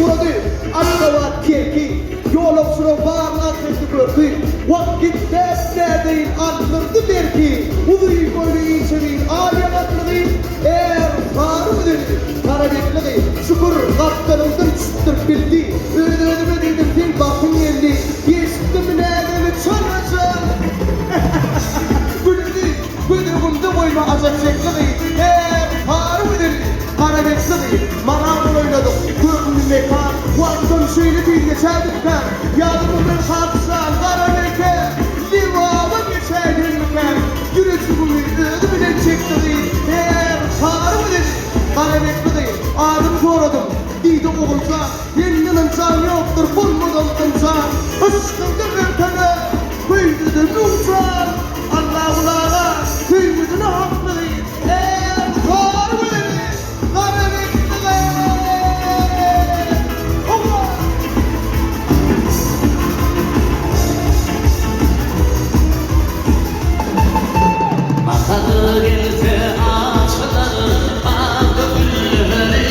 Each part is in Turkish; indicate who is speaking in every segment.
Speaker 1: uğradı. Aşkava terki, yolupsuna varla tepki gördü. Vakitte neredeyin anlırdı belki. Uduyu koydu içeri, aliyamatlığı, eğer farı dedi. Karabekliği, şükür kaptanımdan çıktır bildi. Önüme dedim fil bakın geldi. Geçtim nerede çalacağım. Güdürümde boyma azap çekliği, eğer farı dedi. Karabekliği, manavul oynadım. Gördüm mekan, vaktim şöyle bir geçerdikken. Yardımın hatsan, karabekliği, livama geçerdikken. Yürütümün ödümüne çekliği, eğer farı dedi. Karabekliği, adım soradım. Diydi oğulca, yeninin can yoktur, bulmadan tımcan. Işkıldı ürtene, kıydırdı nurcan. Allah'ulara, kıydırdı haklığı, eğer farı dedi. Karabekliği, oğul.
Speaker 2: Masalı gelse açılır bağ gülleri.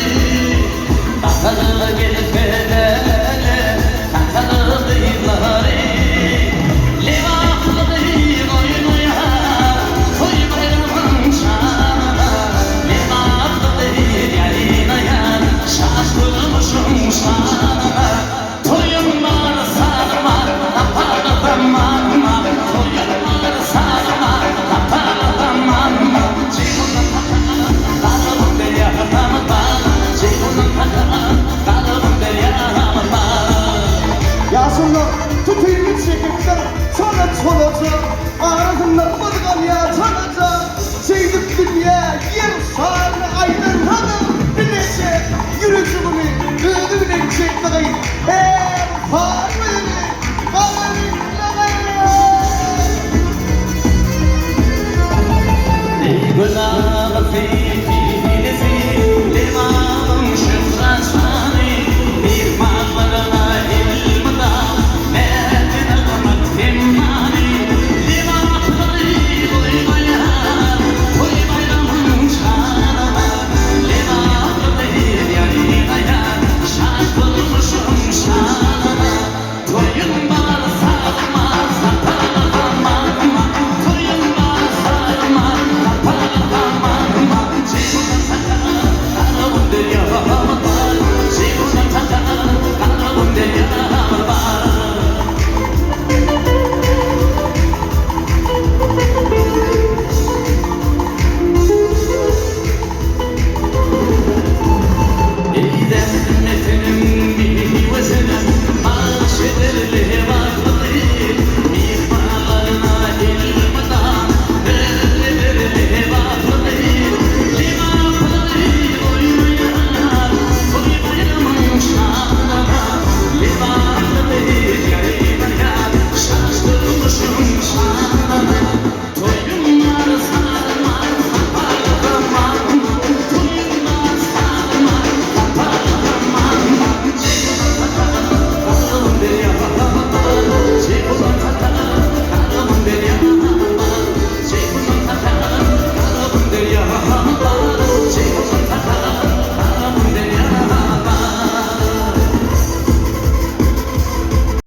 Speaker 2: Masalı gelse lele takılır dıyları. Livaklı oynuya koy bayramın şanına. Livaklı yayınaya şaşkınmışım şanına. Toyun var sarma kapalı zamanma. Toyun var sarma kapalı zamanma. Ceyhun'un takana kalbim deryama bana. Ceyhun'un takana kalbim deryama bana.
Speaker 1: Yaşımda tutayım çekimden sana çalacağım. Ağzımda mırgan ya çalacağım. Şeydik dünya yer sarı aydın hanım. Bilecek yürüyüşümü ödümüne çekmeyi. Farmını
Speaker 2: Ey güzel